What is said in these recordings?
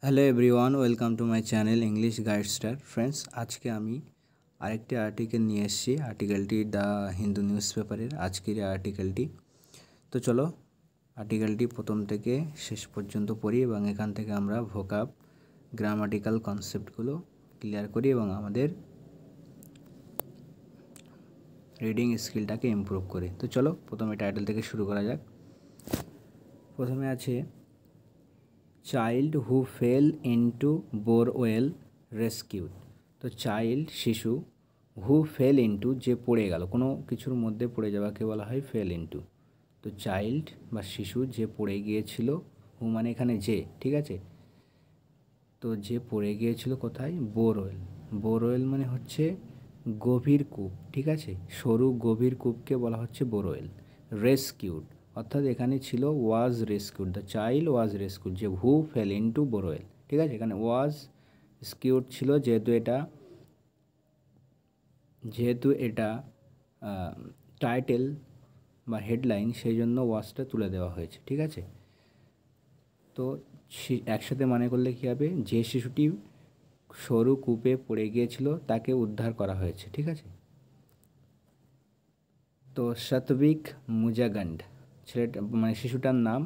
Hello everyone, welcome to my channel English guide star. Friends, আজকে আমি আরেকটি article নিয়ে এসেছি। আর্টিকেলটি দ্য হিন্দু নিউজ পেপারের আজকের আর্টিকেলটি। তো চলো আর্টিকেলটি প্রথম থেকে শেষ পর্যন্ত পড়ি এবং এখান থেকে আমরা ভোকাব গ্রামাটিক্যাল কনসেপ্টগুলো ক্লিয়ার করি এবং আমাদের রিডিং স্কিলটাকে ইমপ্রুভ করি। তো চলো প্রথমে টাইটেল থেকে শুরু করা যাক। প্রথমে আছে চাইল্ড হু ফেল ইনটু বোরওয়েল রেস্কিউড। তো চাইল্ড শিশু, হু ফেল ইনটু যে পড়ে গেল, কোনো কিছুর মধ্যে পড়ে যাওয়াকে বলা হয় ফেল ইনটু। তো চাইল্ড বা শিশু যে পড়ে গিয়েছিল, হু মানে এখানে যে, ঠিক আছে। তো যে পড়ে গিয়েছিল কোথায়? বোরওয়েল। বোরওয়েল মানে হচ্ছে গভীর কূপ, ঠিক আছে। সরু গভীর কূপকে বলা হচ্ছে বোরওয়েল। রেস্কিউড অর্থাৎ এখানে ছিল was rescued, the child was rescued, যে হু ফেল ইনটু বোরওয়েল, ঠিক আছে। এখানে ওয়াজ রেস্কিউড ছিল, যেহেতু এটা টাইটেল বা হেডলাইন, সেই জন্য ওয়াজটা তুলে দেওয়া হয়েছে, ঠিক আছে। তো একসাথে মানে করলে কী হবে? যে শিশুটি সরু কূপে পড়ে গিয়েছিল তাকে উদ্ধার করা হয়েছে, ঠিক আছে। তো সতবিক মুজাগন্ড ছেলেটা মানে শিশুটার নাম।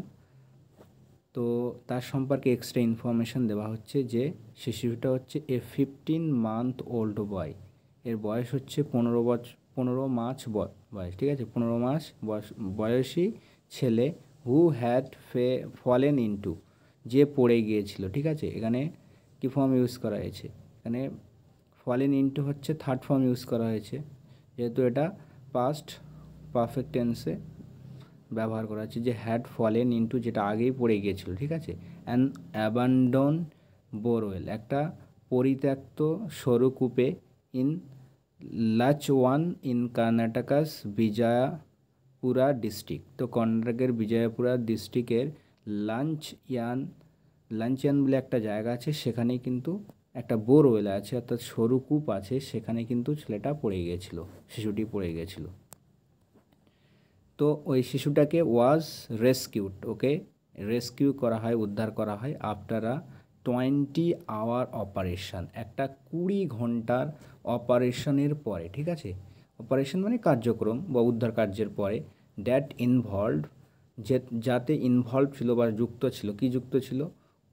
তো তার সম্পর্কে এক্সট্রা ইনফরমেশন দেওয়া হচ্ছে যে শিশুটা হচ্ছে 15 মান্থ ওল্ড বয়। এর বয়স হচ্ছে 15 মাস বয়স, ঠিক আছে। 15 মাস বয়সী ছেলে। হু হ্যাড ফলেন ইনটু যে পড়ে গিয়েছিল, ঠিক আছে। এখানে কি ফর্ম ইউজ করা হয়েছে? এখানে ফলেন ইনটু হচ্ছে থার্ড ফর্ম ইউজ করা হয়েছে, যেহেতু এটা পাস্ট পারফেক্ট টেন্সে ব্যবহার করা হচ্ছে। যে হ্যাড ফলেন ইনটু যেটা আগেই পড়ে গিয়েছিল, ঠিক আছে। অ্যান অ্যাবান্ডন বোরওয়েল একটা পরিত্যক্ত সরু কূপে ইন লাচওয়ান ইন কর্ণাটকাস বিজয়পুরা ডিস্ট্রিক্ট। তো কর্ণাটকের বিজয়পুরা ডিস্ট্রিক্টের লাঞ্চিয়ান বলে একটা জায়গা আছে, সেখানেই কিন্তু একটা বোরওয়েল আছে, অর্থাৎ সরু কূপ আছে, সেখানে কিন্তু ছেলেটা পড়ে গিয়েছিল, শিশুটি পড়ে গিয়েছিল। তো ওই শিশুটাকে ওয়াজ রেস্কিউড, ওকে রেস্কিউ করা হয়, উদ্ধার করা হয় আফটার 20 আওয়ার অপারেশন, একটা 20 ঘন্টার অপারেশনের পরে, ঠিক আছে। অপারেশন মানে কার্যক্রম বা উদ্ধার কার্যের পরে। দ্যাট ইনভলভ যাতে ইনভলভ ছিল বা যুক্ত ছিল, কি যুক্ত ছিল?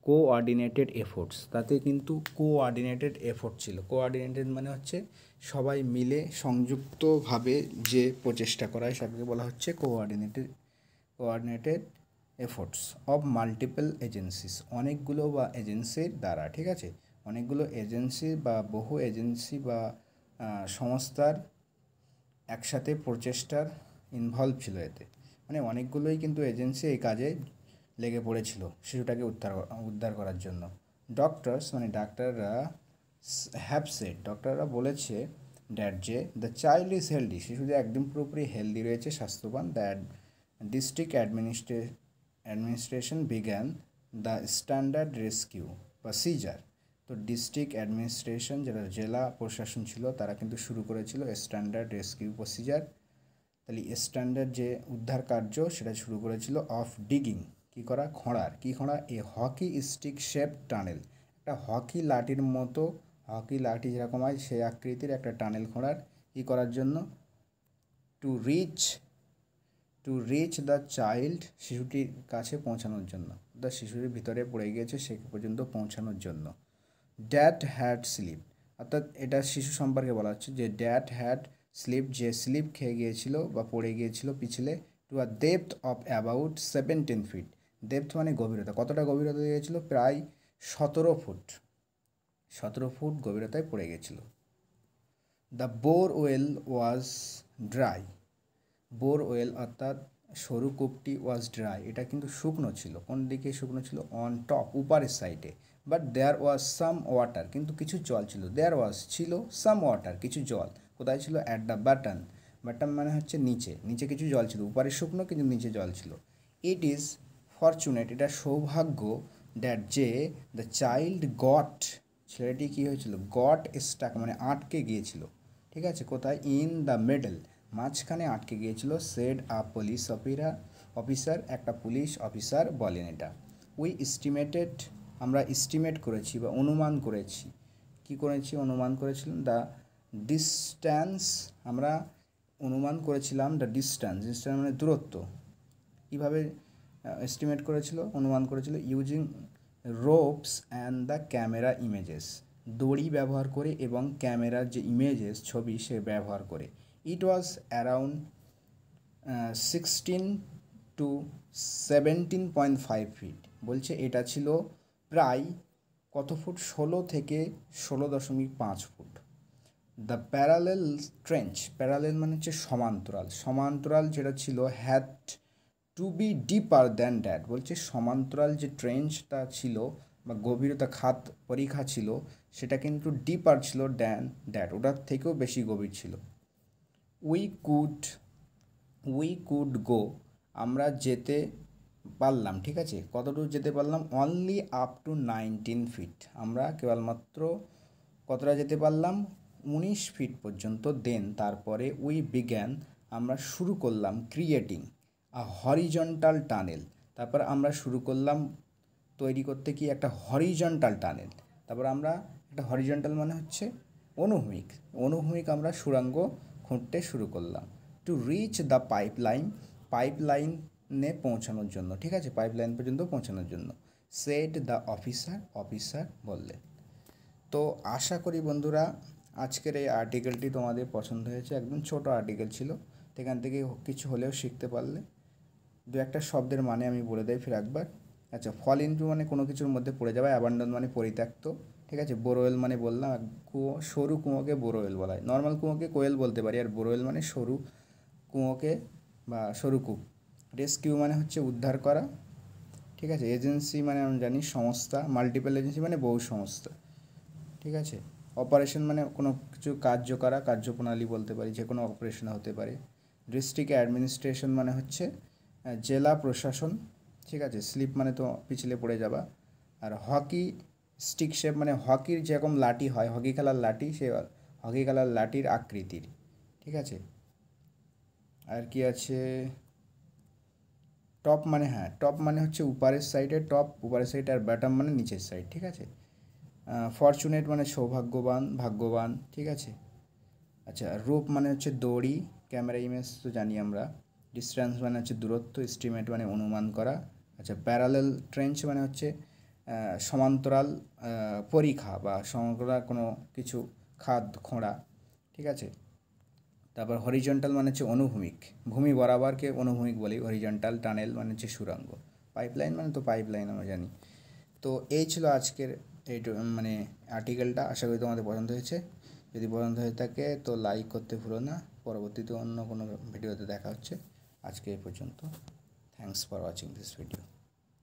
কোঅর্ডিনেটেড এফোর্টস, তাতে কিন্তু কোঅর্ডিনেটেড এফোর্ট ছিল। কোঅর্ডিনেটেড মানে হচ্ছে সবাই মিলে সংযুক্তভাবে যে প্রচেষ্টা করা হয় সেটাকে বলা হচ্ছে coordinated efforts of multiple agencies, অনেকগুলো বা এজেন্সির দ্বারা, ঠিক আছে। অনেকগুলো এজেন্সি বা বহু এজেন্সি বা সংস্থার একসাথে প্রচেষ্টার ইনভলভ ছিল এতে, মানে অনেকগুলোই কিন্তু এজেন্সি এই কাজে লেগে পড়েছিল শিশুটাকে উদ্ধার করার জন্য। ডক্টরস মানে ডাক্তাররা ডক্টররা বলেছে দ্যাট যে দ্য চাইল্ড ইজ হেলদি, শিশু যে একদম পুরোপুরি হেলদি রয়েছে, স্বাস্থ্যবান। দ্যাট ডিস্ট্রিক্ট অ্যাডমিনিস্ট্রেশন বিজ্ঞান দ্য স্ট্যান্ডার্ড রেস্কিউ প্রসিজার। তো ডিস্ট্রিক্ট অ্যাডমিনিস্ট্রেশন, যেটা জেলা প্রশাসন ছিল, তারা কিন্তু শুরু করেছিল স্ট্যান্ডার্ড রেস্কিউ প্রসিজার। তাহলে স্ট্যান্ডার্ড যে উদ্ধার কার্য সেটা শুরু করেছিল অফ ডিগিং, কী করা? খোঁড়ার। কী খোঁড়া? এ হকি স্টিক শেপ টানেল, একটা হকি লাঠির মতো, হকি লাঠি যেরকম হয় সেই আকৃতির একটা টানেল খোঁড়ার। কী করার জন্য? টু রিচ দ্য চাইল্ড, শিশুটির কাছে পৌঁছানোর জন্য, দ্য শিশুটির ভিতরে পড়ে গিয়েছে সে পর্যন্ত পৌঁছানোর জন্য। ড্যাড হ্যাড স্লিপ, অর্থাৎ এটা শিশু সম্পর্কে বলা হচ্ছে যে ড্যাড হ্যাড স্লিপ, যে স্লিপ খেয়ে গিয়েছিল বা পড়ে গিয়েছিল পিছলে, to a depth of about 17 feet. Depth মানে গভীরতা, কতটা গভীরতা গিয়েছিল? প্রায় 17 ফুট গভীরতায় পড়ে গেছিল। The borewell was dry, borewell অর্থাৎ সরু কূপটি ওয়াজ ড্রাই, এটা কিন্তু শুকনো ছিল। কোন দিকে শুকনো ছিল? অন টপ, উপরের সাইডে। But there was some water, কিন্তু কিছু জল ছিল। দেয়ার ওয়াজ ছিল, সাম ওয়াটার কিছু জল। কোথায় ছিল? অ্যাট দ্য বাটন, বাটন মানে হচ্ছে নিচে, নিচে কিছু জল ছিল। উপরে শুকনো কিন্তু নিচে জল ছিল। ইট ইজ ফরচুনেট, এটা সৌভাগ্য, দ্যাট যে দ্য চাইল্ড গট, ছেলেটি কী হয়েছিল? গট স্টাক মানে আটকে গিয়েছিল, ঠিক আছে। কোথায়? ইন দ্য মিডল, মাঝখানে আটকে গিয়েছিল। সেড আ পুলিশ অফিসার, একটা পুলিশ অফিসার বলেন এটা। উই এস্টিমেটেড আমরা এস্টিমেট করেছি বা অনুমান করেছি। কি করেছি? অনুমান করেছিলাম দ্য ডিস্ট্যান্স, আমরা অনুমান করেছিলাম দ্য ডিস্ট্যান্স মানে দূরত্ব। কীভাবে এস্টিমেট করেছিল, অনুমান করেছিল? Using ropes and the camera images, দড়ি ব্যবহার করে এবং ক্যামেরার যে ইমেজেস ছবি সে ব্যবহার করে। It was around 16 to 17.5 feet. বলছে এটা ছিল প্রায় কত ফুট? 16 থেকে 16.5 foot. The parallel trench, parallel মানে হচ্ছে সমান্তরাল, সমান্তরাল যেটা ছিল had to be deeper than that. বলছে সমান্তরাল যে ট্রেঞ্চটা ছিল বা গভীরতা খাত পরীক্ষা ছিল সেটা কিন্তু ডিপার ছিল দ্যান দ্যাট, ওটার থেকেও বেশি গভীর ছিল। উই কুড গো, আমরা যেতে পারলাম, ঠিক আছে? কতটুকু যেতে পারলাম? অনলি আপ টু 19 ফিট, আমরা কেবলমাত্র কতটা যেতে পারলাম? 19 ফিট পর্যন্ত। দেন তারপরে উই বিগ্যান, আমরা শুরু করলাম ক্রিয়েটিং আ হরিজন্টাল টানেল, তারপর আমরা শুরু করলাম তৈরি করতে কি একটা হরিজন্টাল টানেল। তারপর আমরা একটা হরিজন্টাল মানে হচ্ছে অনুভূমিক, অনুভূমিক আমরা সুড়ঙ্গ খুঁড়তে শুরু করলাম। টু রিচ দ্য পাইপলাইনে পৌঁছানোর জন্য, ঠিক আছে? পাইপলাইন পর্যন্ত পৌঁছানোর জন্য। সেড দ্য অফিসার বললেন। তো আশা করি বন্ধুরা আজকের এই আর্টিকেলটি তোমাদের পছন্দ হয়েছে। একদম ছোট আর্টিকেল ছিল, এখান থেকে কিছু হলেও শিখতে পারলে। দু একটা শব্দের মানে আমি বলে দেই ফির একবার। আচ্ছা, ফল ইনটু মানে কোনো কিছুর মধ্যে পড়ে যাওয়া, অ্যাবান্ডন মানে পরিত্যক্ত, ঠিক আছে? বোরওয়েল মানে বললাম কুয়ো, সরু কুয়োকে বোরওয়েল বলা হয়। নর্মাল কুয়োকে কোয়েল বলতে পারি, আর বোরওয়েল মানে সরু কুয়োকে বা সরু কূপ। রেস্কিউ মানে হচ্ছে উদ্ধার করা, ঠিক আছে? এজেন্সি মানে আমি জানি সংস্থা, মাল্টিপল এজেন্সি মানে বহু সংস্থা, ঠিক আছে? অপারেশন মানে কোনো কিছু কার্য করা, কার্যপ্রণালী বলতে পারি, যে কোনো অপারেশন হতে পারে। ডিস্ট্রিক্ট অ্যাডমিনিস্ট্রেশন মানে হচ্ছে জেলা প্রশাসন, ঠিক আছে? স্লিপ মানে তো পিছলে পড়ে যাওয়া। আর হকি স্টিক শেপ মানে হকির যেরকম লাঠি হয়, হকি খেলার লাঠি, সে হকি খেলার লাঠির আকৃতির, ঠিক আছে? আর কি আছে? টপ মানে, হ্যাঁ, টপ মানে হচ্ছে উপরের সাইডে, টপ উপরের সাইডে, আর বটম মানে নিচের সাইড, ঠিক আছে? ফরচুনেট মানে সৌভাগ্যবান, ভাগ্যবান, ঠিক আছে? আচ্ছা, রূপ মানে হচ্ছে দড়ি, ক্যামেরা ইমেজ তো জানি আমরা। ডিস্ট্যান্স মানে হচ্ছে দূরত্ব, এস্টিমেট মানে অনুমান করা। আচ্ছা, প্যারালেল ট্রেঞ্চ মানে হচ্ছে সমান্তরাল পরিখা বা সমান্তরাল কোনো কিছু খাদ খোঁড়া, ঠিক আছে? তারপর হরিজন্টাল মানে হচ্ছে অনুভূমিক, ভূমি বরাবরকে অনুভূমিক বলি। হরিজন্টাল টানেল মানে হচ্ছে সুড়ঙ্গ। পাইপলাইন মানে তো পাইপলাইন আমরা জানি। তো এই ছিল আজকের এই মানে আর্টিকেলটা। আশা করি তোমাদের পছন্দ হয়েছে। যদি পছন্দ হয়ে থাকে তো লাইক করতে ভুলো না। পরবর্তীতে অন্য কোনো ভিডিওতে দেখা হচ্ছে। আজকে এই পর্যন্ত। Thanks for watching this video.